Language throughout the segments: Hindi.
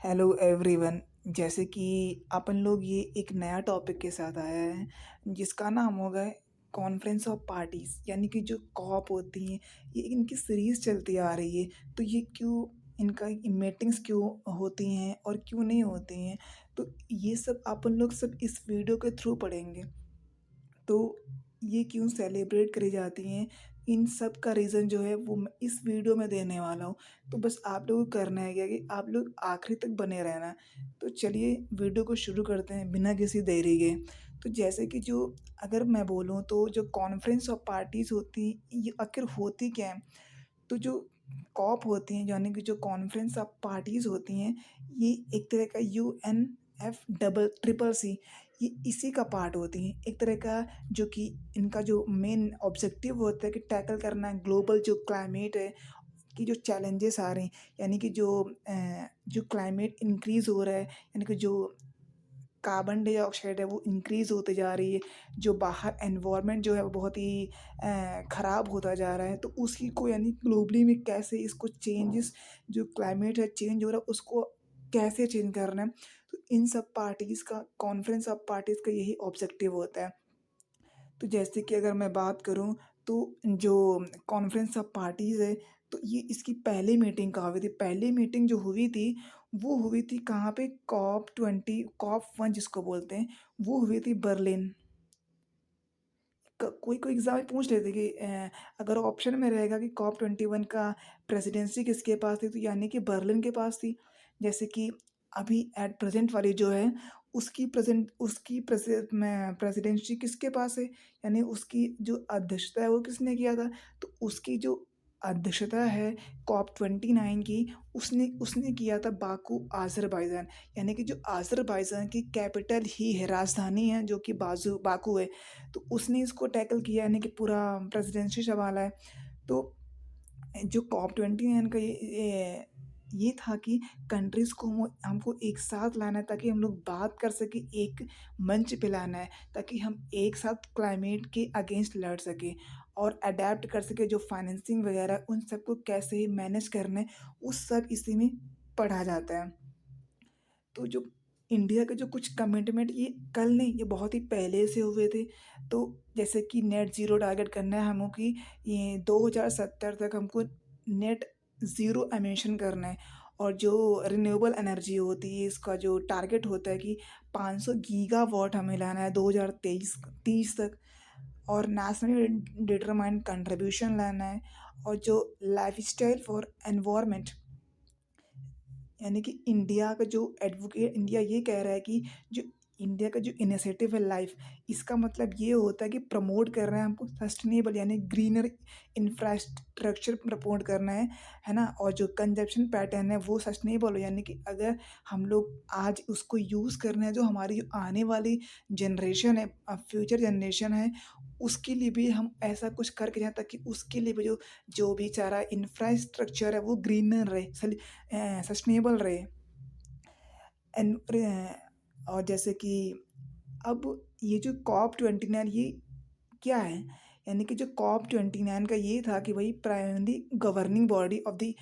Hello everyone. जैसे कि अपन लोग ये एक नया टॉपिक के साथ आया है जिसका नाम होगा कॉन्फ्रेंस ऑफ पार्टीज, यानी कि जो कॉप होती हैं, ये इनकी सीरीज चलती आ रही है। तो ये क्यों, इनका मीटिंग्स क्यों होती हैं और क्यों नहीं होती हैं, तो ये सब अपन लोग सब इस वीडियो के थ्रू पढ़ेंगे। तो ये क्यों सेलिब्रेट करी जाती हैं, इन सब का रीज़न जो है वो मैं इस वीडियो में देने वाला हूँ। तो बस आप लोगों को करना है क्या कि आप लोग आखिरी तक बने रहना। तो चलिए वीडियो को शुरू करते हैं बिना किसी देरी के। तो जैसे कि जो, अगर मैं बोलूँ तो जो कॉन्फ्रेंस ऑफ पार्टीज़ होती ये आखिर होती क्या है? तो जो कॉप होती हैं, यानी कि जो कॉन्फ्रेंस ऑफ पार्टीज़ होती हैं, ये एक तरह का यूएनएफ डबल ट्रिपल सी, ये इसी का पार्ट होती हैं। एक तरह का जो कि इनका जो मेन ऑब्जेक्टिव होता है कि टैकल करना है ग्लोबल जो क्लाइमेट है, कि जो चैलेंजेस आ रहे हैं, यानी कि जो क्लाइमेट इंक्रीज़ हो रहा है, यानी कि जो कार्बन डाइऑक्साइड है वो इंक्रीज़ होते जा रही है, जो बाहर एनवायरनमेंट जो है वो बहुत ही ख़राब होता जा रहा है। तो उसी को, यानी ग्लोबली में कैसे इसको चेंजेस, जो क्लाइमेट है चेंज हो रहा है उसको कैसे चेंज करना है। तो इन सब पार्टीज़ का, कॉन्फ्रेंस ऑफ पार्टीज़ का यही ऑब्जेक्टिव होता है। तो जैसे कि अगर मैं बात करूँ तो जो कॉन्फ्रेंस ऑफ पार्टीज़ है, तो ये इसकी पहली मीटिंग कहाँ हुई थी? पहली मीटिंग जो हुई थी, वो हुई थी कहाँ पे? कॉप 1 जिसको बोलते हैं, वो हुई थी बर्लिन। कोई-कोई एग्ज़ाम में पूछ लेते कि अगर ऑप्शन में रहेगा कि कॉप 21 का प्रेसिडेंसी किसके पास थी, तो यानी कि बर्लिन के पास थी। जैसे कि अभी एट प्रेज़ेंट वाली जो है, उसकी प्रेसिडेंसी किसके पास है, यानी उसकी जो अध्यक्षता है वो किसने किया था? तो उसकी जो अध्यक्षता है कॉप 29 की, उसने उसने किया था बाकू, अज़रबैजान। यानी कि जो अज़रबैजान की कैपिटल ही है, राजधानी है जो कि बाकू है। तो उसने इसको टैकल किया, यानी कि पूरा प्रेसिडेंसी संभाला है। तो जो कॉप 29 का ये था कि कंट्रीज़ को हमको एक साथ लाना है ताकि हम लोग बात कर सकें, एक मंच पे लाना है ताकि हम एक साथ क्लाइमेट के अगेंस्ट लड़ सकें और अडैप्ट कर सकें। जो फाइनेंसिंग वगैरह है, उन सबको कैसे मैनेज करना है, वो सब इसी में पढ़ा जाता है। तो जो इंडिया के जो कुछ कमिटमेंट, ये कल नहीं, ये बहुत ही पहले से हुए थे। तो जैसे कि नेट ज़ीरो टारगेट करना है हमको, कि ये 2070 तक हमको नेट ज़ीरो एमिशन करना है। और जो रिन्यूएबल एनर्जी होती है, इसका जो टारगेट होता है कि 500 गीगावाट हमें लाना है 2023 30 तक। और नेशनली डिटरमाइंड कंट्रीब्यूशन लाना है। और जो लाइफ़स्टाइल फॉर एनवायरनमेंट, यानी कि इंडिया का जो एडवोकेट, इंडिया ये कह रहा है कि जो इंडिया का जो इनिशिएटिव है लाइफ, इसका मतलब ये होता है कि प्रमोट कर रहे हैं हमको सस्टेनेबल, यानी ग्रीनर इंफ्रास्ट्रक्चर प्रमोट करना है ना? और जो कंजप्शन पैटर्न है वो सस्टेनेबल हो, यानी कि अगर हम लोग आज उसको यूज़ कर रहे हैं, जो हमारी जो आने वाली जनरेशन है, फ्यूचर जनरेशन है, उसके लिए भी हम ऐसा कुछ करके जाएँ ताकि उसके लिए भी जो जो भी सारा इंफ्रास्ट्रक्चर है वो ग्रीनर रहे, सस्टेनेबल रहे। एन और जैसे कि अब ये जो कॉप 29 ये क्या है? यानी कि जो कॉप 29 का ये था कि वही primary governing body of the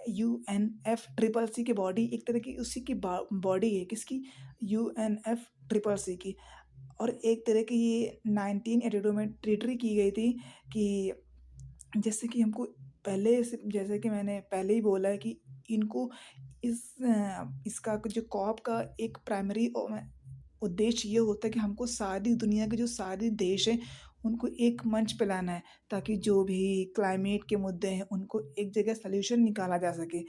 UNF triple C की बॉडी, एक तरह की उसी की बॉडी है, किसकी? यूएनएफ ट्रिपल सी की। और एक तरह की ये 1982 में ट्रीटरी की गई थी कि जैसे कि हमको पहले से, जैसे कि मैंने पहले ही बोला है कि इनको इसका जो कॉप का एक प्राइमरी उद्देश्य ये होता है कि हमको सारी दुनिया के जो सारे देश हैं, उनको एक मंच पे लाना है ताकि जो भी क्लाइमेट के मुद्दे हैं, उनको एक जगह सॉल्यूशन निकाला जा सके।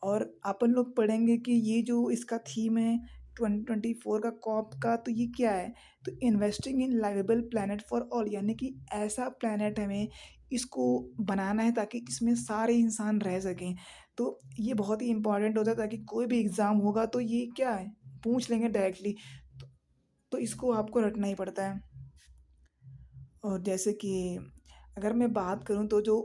और अपन लोग पढ़ेंगे कि ये जो इसका थीम है 2024 का कॉप का, तो ये क्या है? तो investing in liveable planet for all, यानी कि ऐसा प्लैनेट हमें इसको बनाना है ताकि इसमें सारे इंसान रह सकें। तो ये बहुत ही इम्पोर्टेंट होता है ताकि कोई भी एग्ज़ाम होगा तो ये क्या है, पूछ लेंगे डायरेक्टली। तो तो इसको आपको रटना ही पड़ता है। और जैसे कि अगर मैं बात करूँ तो जो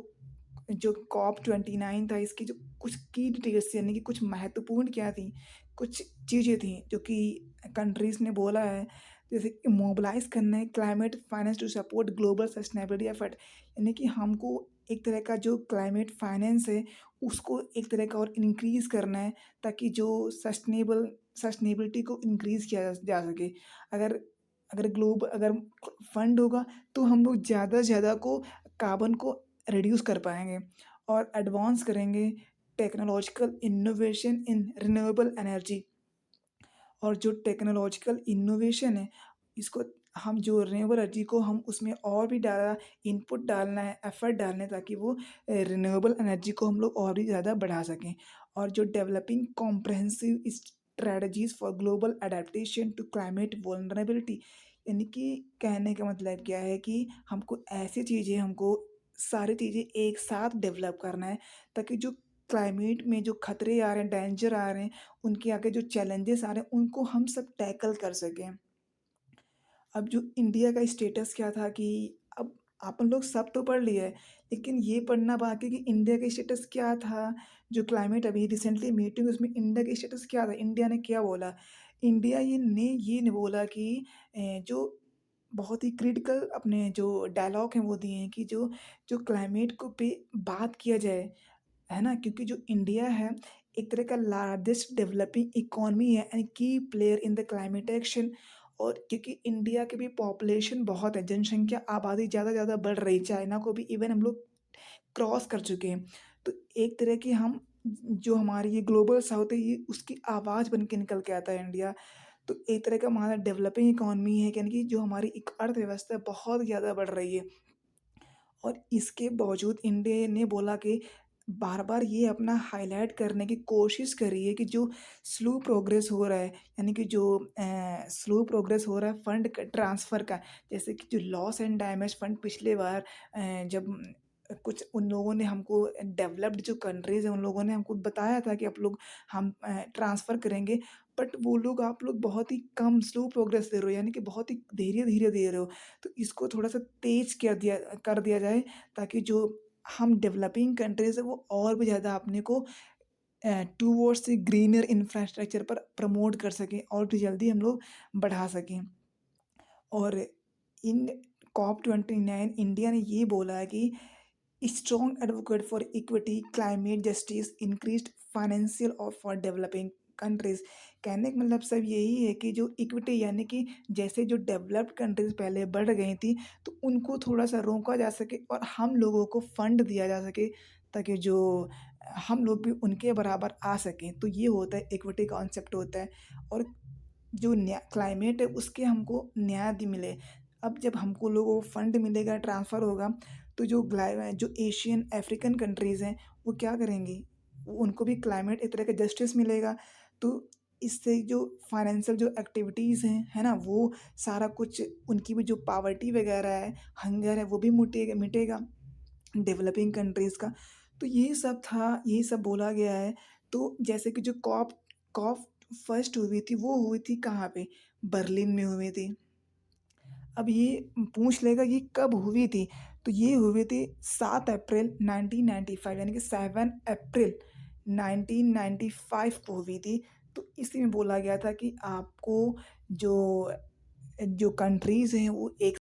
जो कॉप 29 था, इसकी जो कुछ की डिटेल्स, यानी कि कुछ महत्वपूर्ण क्या थी, कुछ चीज़ें थी जो कि कंट्रीज़ ने बोला है, जैसे कि मोबिलाइज़ करना है climate finance to support global sustainability effort, यानी कि हमको एक तरह का जो क्लाइमेट फाइनेंस है, उसको एक तरह का और इंक्रीज़ करना है, ताकि जो सस्टेनेबिलिटी को इंक्रीज़ किया जा सके। अगर अगर फंड होगा, तो हम लोग ज़्यादा से ज़्यादा को कार्बन को रिड्यूस कर पाएँगे और एडवांस करेंगे technological innovation in renewable energy. और जो टेक्नोलॉजिकल इनोवेशन है, इसको हम जो रिन्यूएबल एनर्जी को हम उसमें और भी ज़्यादा इनपुट डालना है, एफर्ट डालना है, ताकि वो रिन्यूएबल एनर्जी को हम लोग और भी ज़्यादा बढ़ा सकें। और जो developing comprehensive strategies for global adaptation to climate vulnerability, यानी कि कहने का मतलब क्या है कि हमको सारी चीज़ें एक साथ डेवलप करना है, ताकि जो क्लाइमेट में जो खतरे आ रहे हैं, डेंजर आ रहे हैं, उनके आगे जो चैलेंजेस आ रहे हैं, उनको हम सब टैकल कर सकें। अब जो इंडिया का स्टेटस क्या था कि अब अपन लोग सब तो पढ़ लिए है, लेकिन ये पढ़ना बाकी है कि इंडिया का स्टेटस क्या था? जो क्लाइमेट अभी रिसेंटली मीटिंग उसमें इंडिया का स्टेटस क्या था? इंडिया ने क्या बोला? इंडिया ये नहीं बोला कि जो बहुत ही क्रिटिकल अपने जो डायलॉग हैं वो दिए हैं कि जो जो क्लाइमेट को पे बात किया जाए, है ना? क्योंकि जो इंडिया है, एक तरह का लार्जेस्ट डेवलपिंग इकोनॉमी है एंड की player in the climate action. और क्योंकि इंडिया की भी पॉपुलेशन बहुत है, जनसंख्या आबादी ज़्यादा से ज़्यादा बढ़ रही है, चाइना को भी इवन हम लोग क्रॉस कर चुके हैं। तो एक तरह की हम जो हमारी ये ग्लोबल साउथ है, ये उसकी आवाज़ बन के निकल के आता है इंडिया। तो एक तरह का हमारा डेवलपिंग इकोनॉमी है, यानी कि जो हमारी एक अर्थव्यवस्था है, बहुत ज़्यादा बढ़ रही है। और इसके बावजूद इंडिया ने बोला कि बार-बार ये अपना हाइलाइट करने की कोशिश करी है कि जो स्लो प्रोग्रेस हो रहा है, यानी कि जो स्लो प्रोग्रेस हो रहा है फंड क ट्रांसफ़र का, जैसे कि जो लॉस एंड डैमेज फंड पिछले बार जब कुछ उन लोगों ने हमको डेवलप्ड जो कंट्रीज़ हैं, उन लोगों ने हमको बताया था कि आप लोग हम ट्रांसफ़र करेंगे, बट वो लोग आप लोग बहुत ही कम स्लो प्रोग्रेस दे रहे हो, यानी कि बहुत ही धीरे-धीरे दे रहे हो। तो इसको थोड़ा-सा तेज़ कर दिया जाए, ताकि जो हम डेवलपिंग कंट्रीज़ है वो और भी ज़्यादा अपने को टुवर्ड्स ग्रीनर इंफ्रास्ट्रक्चर पर प्रमोट कर सकें और भी जल्दी हम लोग बढ़ा सकें। और इन कॉप 29 इंडिया ने ये बोला है कि strong advocate for equity, climate justice, increased financial और फॉर डेवलपिंग कंट्रीज़। कहने का मतलब सब यही है कि जो इक्विटी, यानी कि जैसे जो डेवलप्ड कंट्रीज़ पहले बढ़ गई थी, तो उनको थोड़ा-सा रोका जा सके और हम लोगों को फंड दिया जा सके, ताकि जो हम लोग भी उनके बराबर आ सकें। तो ये होता है इक्विटी कॉन्सेप्ट होता है। और जो न्या क्लाइमेट है उसके हमको न्याय दि मिले। अब जब हमको लोगों को फंड मिलेगा, ट्रांसफ़र होगा, तो जो एशियन, अफ्रीकन कंट्रीज़ हैं, वो क्या करेंगी? वो उनको भी क्लाइमेट एक तरह का जस्टिस मिलेगा। तो इससे जो फाइनेंशियल जो एक्टिविटीज़ हैं, है ना? वो सारा कुछ उनकी भी जो पॉवर्टी वगैरह है, हंगर है, वो भी मिटेगा डेवलपिंग कंट्रीज़ का। तो ये सब था, यही सब बोला गया है। तो जैसे कि जो कॉप फर्स्ट हुई थी, वो हुई थी कहाँ पे? बर्लिन में हुई थी। अब ये पूछ लेगा ये कब हुई थी? तो ये हुई थी 7 अप्रैल 1995, यानी कि 7 अप्रैल 1995 को हुई थी। तो इसी में बोला गया था कि आपको जो जो कंट्रीज़ हैं वो एक